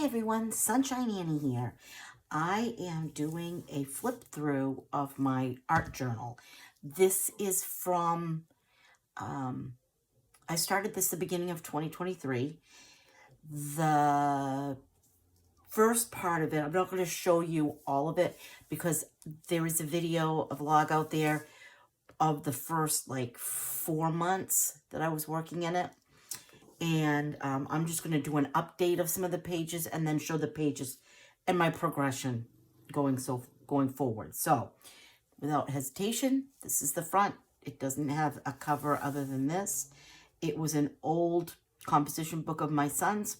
everyone, Sunshine Annie here. I am doing a flip through of my art journal. This is from, I started this the beginning of 2023. The first part of it, I'm not going to show you all of it because there is a video, a vlog out there of the first like 4 months that I was working in it. And I'm just going to do an update of some of the pages and then show the pages and my progression going forward. So without hesitation, this is the front. It doesn't have a cover other than this. It was an old composition book of my son's,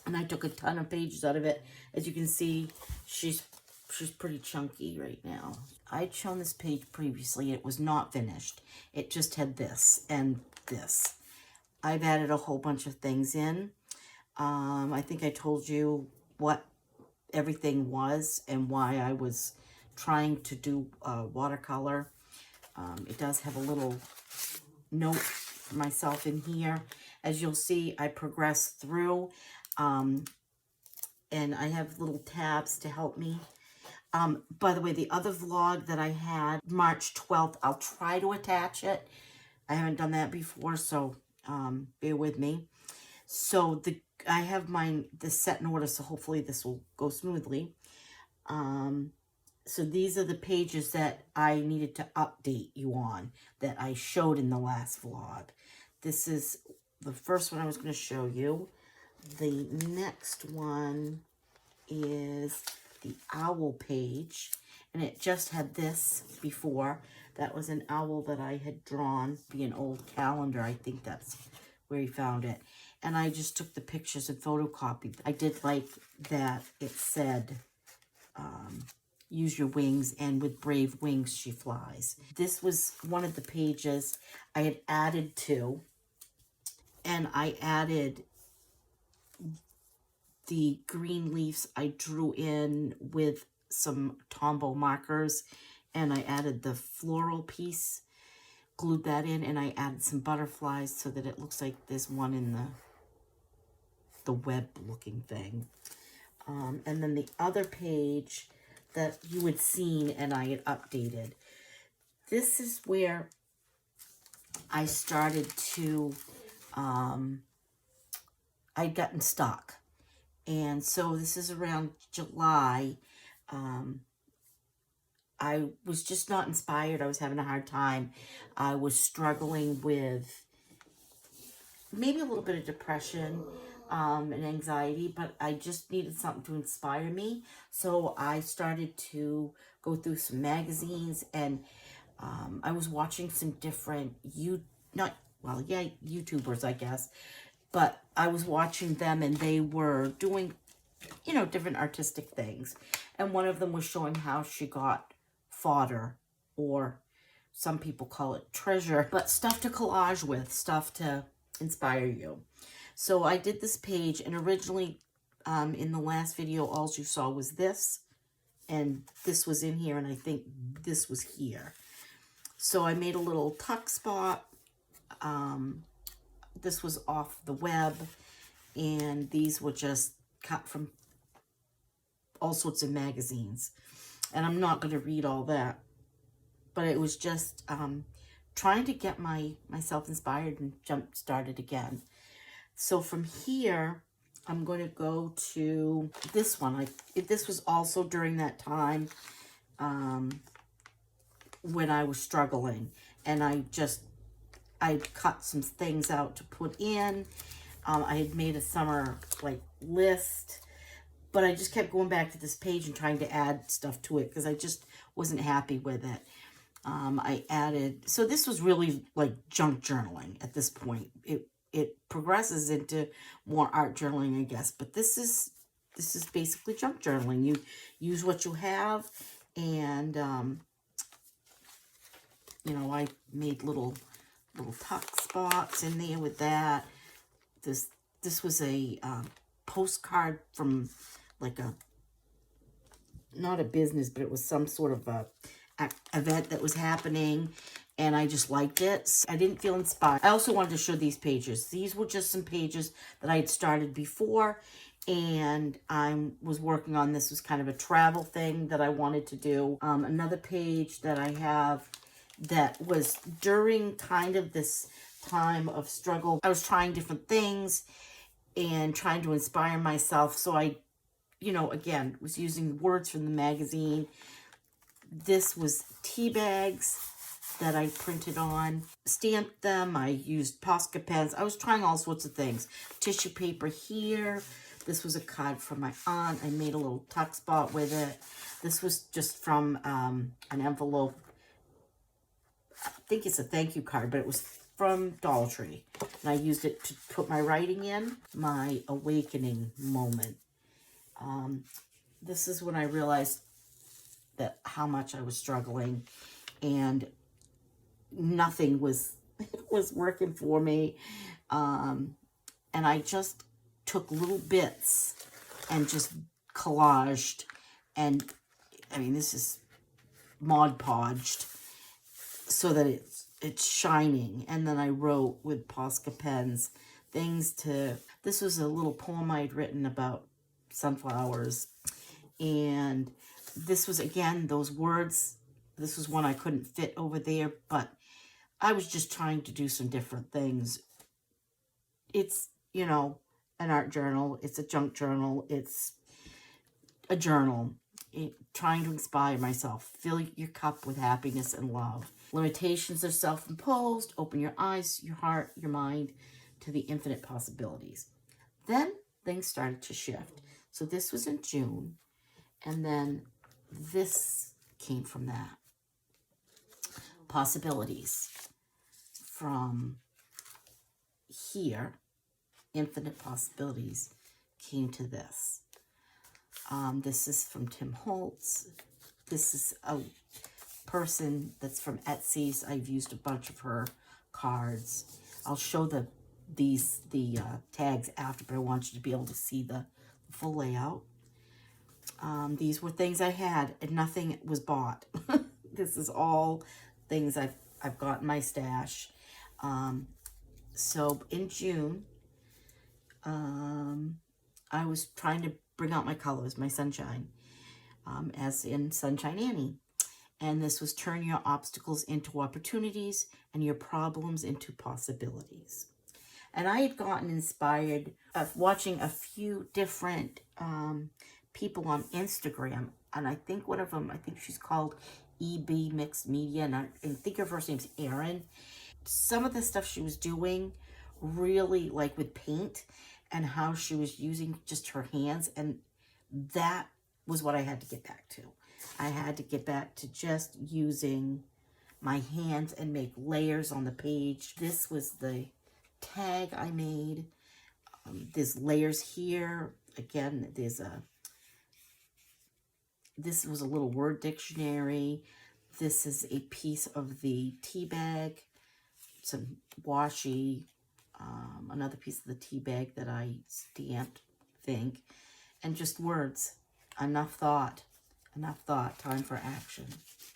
and I took a ton of pages out of it. As you can see, she's pretty chunky right now. I'd shown this page previously. It was not finished. It just had this and this. I've added a whole bunch of things in. I think I told you what everything was and why I was trying to do watercolor. It does have a little note for myself in here. As you'll see, I progress through, and I have little tabs to help me. By the way, the other vlog that I had, March 12th, I'll try to attach it. I haven't done that before, so bear with me. So I have this set in order, so hopefully this will go smoothly. So these are the pages that I needed to update you on that I showed in the last vlog. This is the first one I was going to show you. The next one is the owl page, and it just had this before. That was an owl that I had drawn, be an old calendar. I think that's where he found it. And I just took the pictures and photocopied. I did like that it said, use your wings, and with brave wings she flies. This was one of the pages I had added to, and I added the green leaves I drew in with some Tombow markers, and I added the floral piece, glued that in, and I added some butterflies so that it looks like there's one in the web looking thing. And then the other page that you had seen and I had updated. This is where I started to, I'd gotten stuck. And so this is around July. I was just not inspired. I was having a hard time. I was struggling with maybe a little bit of depression and anxiety, but I just needed something to inspire me. So I started to go through some magazines, and I was watching some different YouTubers, I guess, but I was watching them, and they were doing, different artistic things. And one of them was showing how she got fodder, or some people call it treasure, but stuff to collage with, stuff to inspire you. So I did this page, and originally in the last video, all you saw was this, and this was in here, and I think this was here. So I made a little tuck spot. This was off the web, and these were just cut from all sorts of magazines. And I'm not going to read all that, but it was just trying to get myself inspired and jump started again. So from here, I'm going to go to this one. This was also during that time when I was struggling, and I cut some things out to put in. I had made a summer list, but I just kept going back to this page and trying to add stuff to it because I just wasn't happy with it. I added, so this was really like junk journaling at this point. It progresses into more art journaling, I guess, but this is basically junk journaling. You use what you have, and I made little tuck spots in there with that. This was a postcard from not a business, but it was some sort of a event that was happening, and I just liked it. I didn't feel inspired. I also wanted to show these pages. These were just some pages that I had started before, and I was working on this. Was kind of a travel thing that I wanted to do. Another page that I have that was during kind of this time of struggle. I was trying different things and trying to inspire myself. So I, again, was using words from the magazine. This was tea bags that I printed on, stamped them. I used Posca pens. I was trying all sorts of things. Tissue paper here. This was a card from my aunt. I made a little tuck spot with it. This was just from an envelope. I think it's a thank you card, but it was from Dollar Tree. And I used it to put my writing in. My awakening moment. This is when I realized that how much I was struggling, and nothing was working for me. And I just took little bits and just collaged, and I mean, this is Mod Podged so that it's shining. And then I wrote with Posca pens things to, this was a little poem I'd written about sunflowers. And this was, again, those words. This was one I couldn't fit over there, but I was just trying to do some different things. It's, an art journal. It's a junk journal. It's a journal. Trying to inspire myself. Fill your cup with happiness and love. Limitations are self-imposed. Open your eyes, your heart, your mind to the infinite possibilities. Then things started to shift. So this was in June. And then this came from that. Possibilities. From here, infinite possibilities, came to this. This is from Tim Holtz. This is a person that's from Etsy. I've used a bunch of her cards. I'll show the tags after, but I want you to be able to see the full layout. These were things I had, and nothing was bought. This is all things I've got in my stash. So in June, I was trying to bring out my colors, my sunshine, as in Sunshine Annie. And this was turn your obstacles into opportunities and your problems into possibilities. And I had gotten inspired of watching a few different people on Instagram. And I think one of them, I think she's called EB Mixed Media, and I think her first name's Erin. Some of the stuff she was doing really, like with paint, and how she was using just her hands, and that was what I had to get back to. I had to get back to just using my hands and make layers on the page. This was the tag I made. There's layers here. Again, this was a little word dictionary. This is a piece of the tea bag, some washi, another piece of the tea bag that I stamped, I think, and just words. Enough thought, time for action.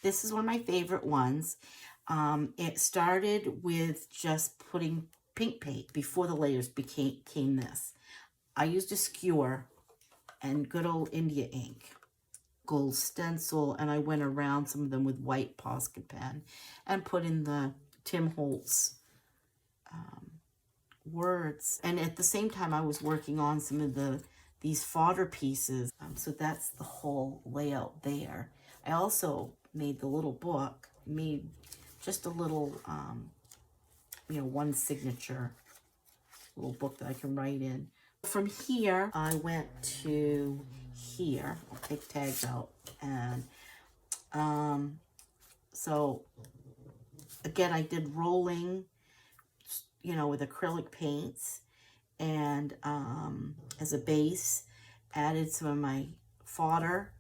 This is one of my favorite ones. It started with just putting pink paint before the layers became this. I used a skewer and good old India ink, gold stencil, and I went around some of them with white Posca pen and put in the Tim Holtz words. And at the same time, I was working on some of these fodder pieces. So that's the whole layout there. I also made the little book, made just a little, one signature little book that I can write in. From here, I went to here. I'll take tags out. And so again, I did rolling, with acrylic paints, and as a base, added some of my fodder,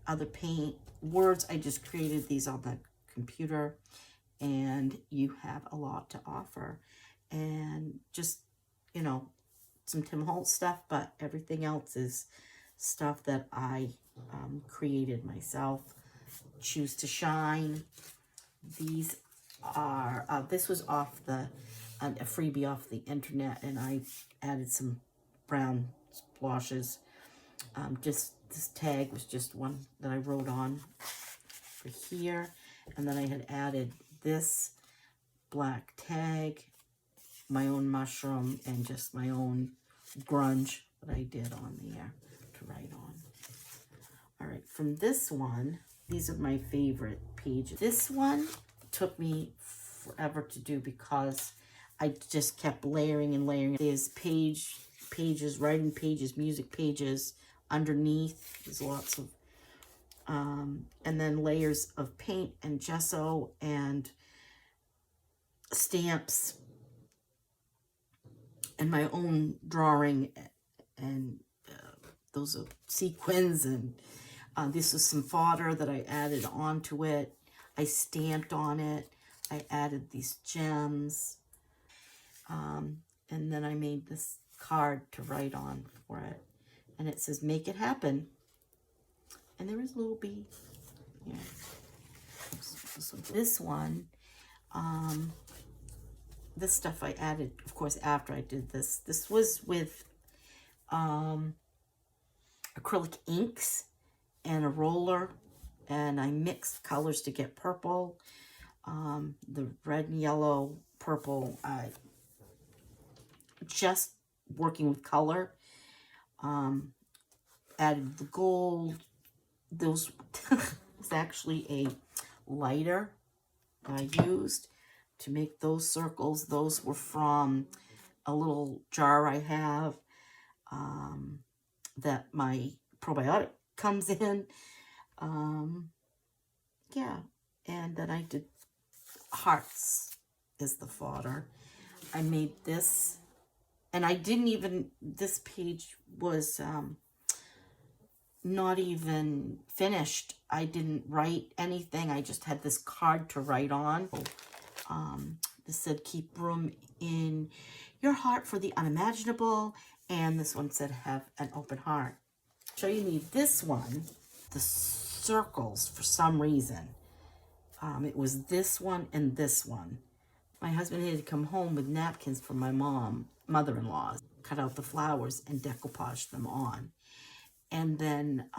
other paint, words. I just created these on the computer, and you have a lot to offer. And just, some Tim Holtz stuff, but everything else is stuff that I created myself. Choose to Shine. These are, this was off a freebie off the internet, and I added some brown splotches. Just this tag was just one that I wrote on for here. And then I had added this black tag, my own mushroom, and just my own grunge that I did on there to write on. All right, from this one, these are my favorite pages. This one took me forever to do because I just kept layering and layering. There's pages, writing pages, music pages underneath. There's lots of, and then layers of paint and gesso and stamps and my own drawing, and those are sequins, and this was some fodder that I added onto it. I stamped on it. I added these gems, and then I made this card to write on for it, and it says "Make it happen," and there is a little bee. Yeah. This one, this stuff I added, of course, after I did this. This was with acrylic inks and a roller, and I mixed colors to get purple. The red and yellow, purple, just working with color. Added the gold. Those was actually a lighter I used to make those circles. Those were from a little jar I have that my probiotic comes in. Yeah, and then I did hearts as the fodder. I made this, and I didn't even, this page was not even finished. I didn't write anything. I just had this card to write on. This said, keep room in your heart for the unimaginable. And this one said, have an open heart. So you need this one, the circles, for some reason. It was this one and this one. My husband had to come home with napkins from my mother-in-law, cut out the flowers and decoupage them on. And then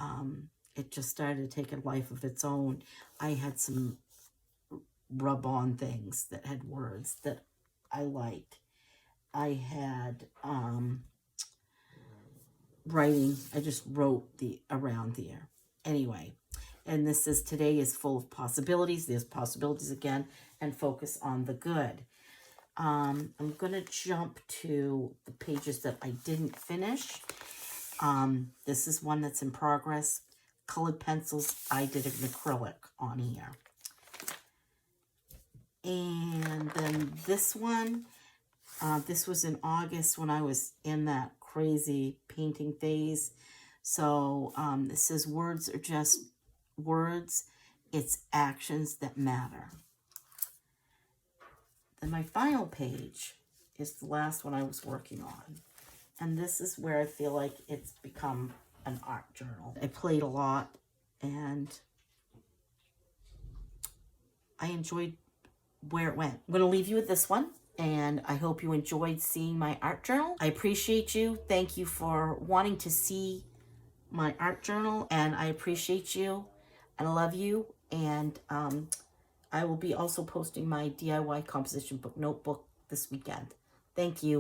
it just started to take a life of its own. I had some rub-on things that had words that I liked. I had writing. I just wrote around there. Anyway, and this says, today is full of possibilities. There's possibilities again, and focus on the good. I'm going to jump to the pages that I didn't finish. This is one that's in progress. Colored pencils, I did an acrylic on here. And then this one, this was in August when I was in that crazy painting phase. So it says, words are just words. It's actions that matter. Then my final page is the last one I was working on. And this is where I feel like it's become an art journal. I played a lot, and I enjoyed where it went. I'm going to leave you with this one, and I hope you enjoyed seeing my art journal. I appreciate you. Thank you for wanting to see my art journal, and I appreciate you, and I love you, and I will be also posting my DIY composition book notebook this weekend. Thank you.